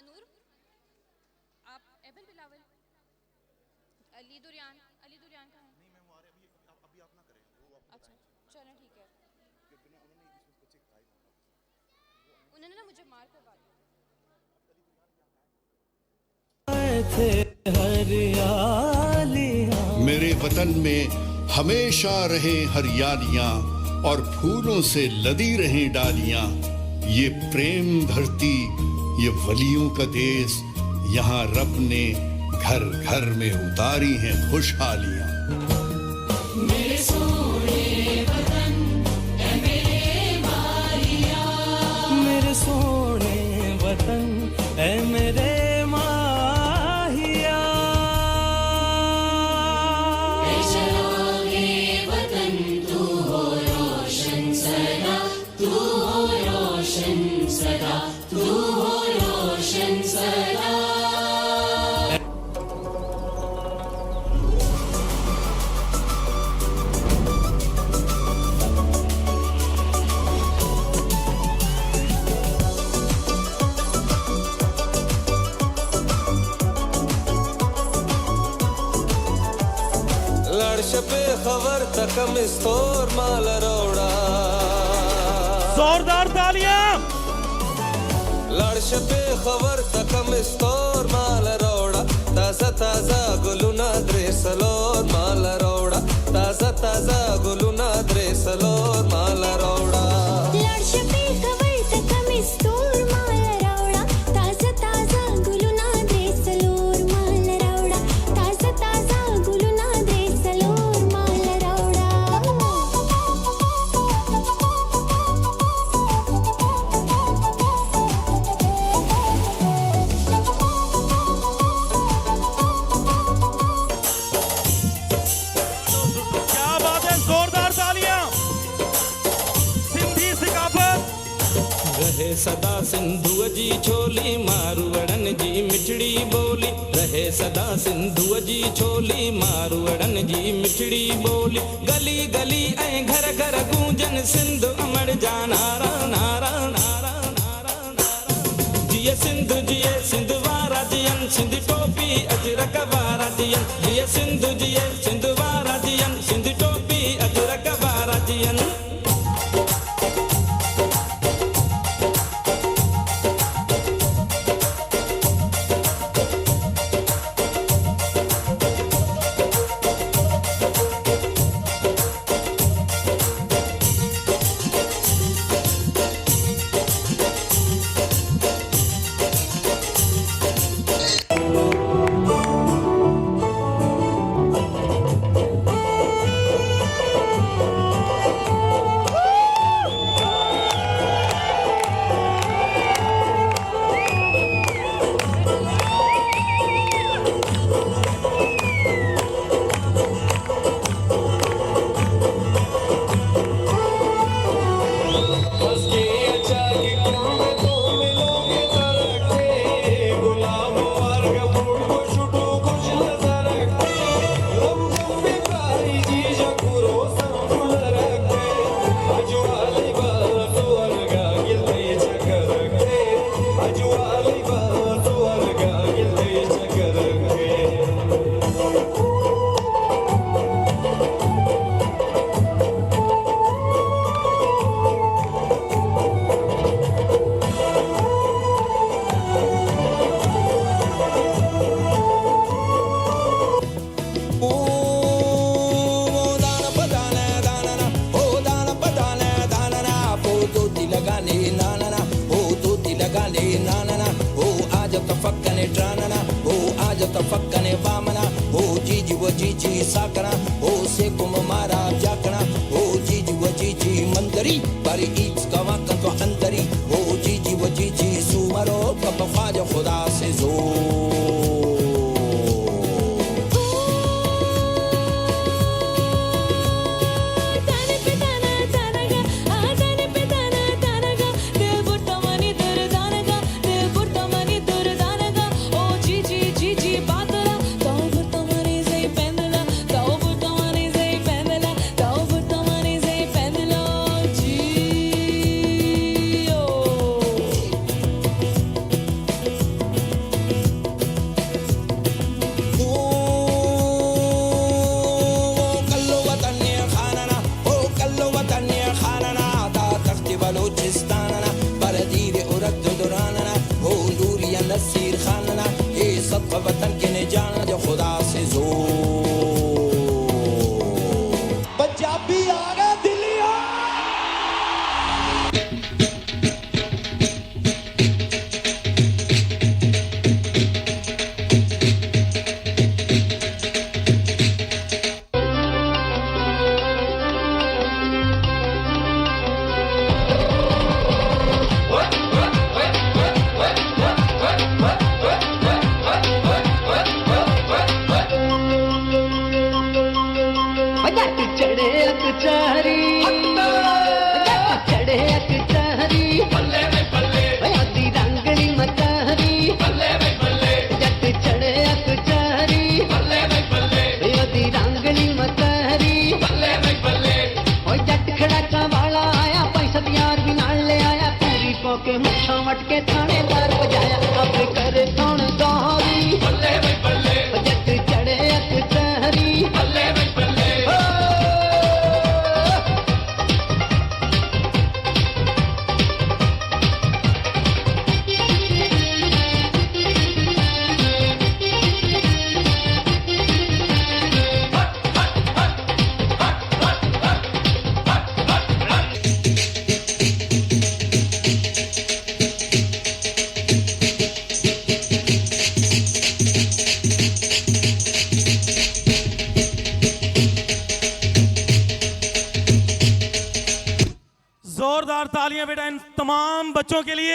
नूर, आप एबल बिलावल, अली दुरियान कहाँ है? नहीं मैम, वो आ रहे अभी, अभी आप ना करें, वो आपको अच्छा बताएंगे। चलें ठीक है। क्योंकि ना उन्होंने इसमें बच्चे खाए होंगे, वो आएंगे उन्होंने तो ना फिर मुझे बताएंगे। मार करवा दिया। अब अली दुनिया क्या है। आए थे हरियालियां। मेरे वतन में हमेशा रहे हरियालियां और फूलों से लदी रहें डालियां। ये प्रेम धरती, ये वलियों का देश, यहाँ रब ने घर घर में उतारी हैं खुशहालियां। मेरे सोने वतन ऐ मेरे माहिया, मेरे सोने वतन ऐ मेरे माहिया। ऐ शरागे वतन तू हो रोशन सदा, तू हो रोशन सदा, तू हो रोशन सदा। लड़शपे खबर तकम इस्तोर माल रोड़ा, जोरदार तालियां। लड़शपे खबर तकम इस्तोर माल रोड़ा, ताजा ताजा गुलुना द्रेसलोर माल रोड़ा, ताजा ताजा गुलुना द्रेसलोर माल रोड़ा। लड़शपे खबर तकम इस्तोर माल रोड़ा, ताजा ताजा गुलुना द्रेसलोर माल रोड़ा, ताजा ताजा गुलुना द्रेसलोर माल रोड़ा। क्या बात है, जोरदार तालियां। सिंधी सिकाफत रहे सदा सिंधु जी छोली, मारवड़न जी मिठड़ी बोली। रहे सदा सिंधु जी छोली, मारवड़न जी मिठड़ी बोली। गली गली ऐं घर घर गूंजन सिंधु अमर जा नारा नारा नारा नारा नारा। जिए सिंधु जिए सिंधु वारा जियन, सिंधी टोपी अजरक वारा जियन। जिए सिंधु जिए सिंधु वारा जियन, सिंधी टोपी अजरक वारा जियन। तफक्कने वामना ओ जीजी वो जीजी साकना ओ से कुम मारा जाकना ओ जीजी वो जीजी मंदरी बारी ईच कवा कंतो अंदरी ओ जीजी वो जीजी सुमरो कब ख्वाजा खुदा से जो बलोचिस्तानना बरदीर उरद दुरानना हो नूरिया नसीर खानना ये सब वतन के ने जाना जो खुदा से जो पंजाबी आ गया दिल्ली के मुछा मटके थानेदार बजाया अब करे कौन गौरी बल्ले भाई बल्ले जट चढ़े अकचहरी बल्ले भाई बल्ले जोरदार तालियां बेटा इन तमाम बच्चों के लिए।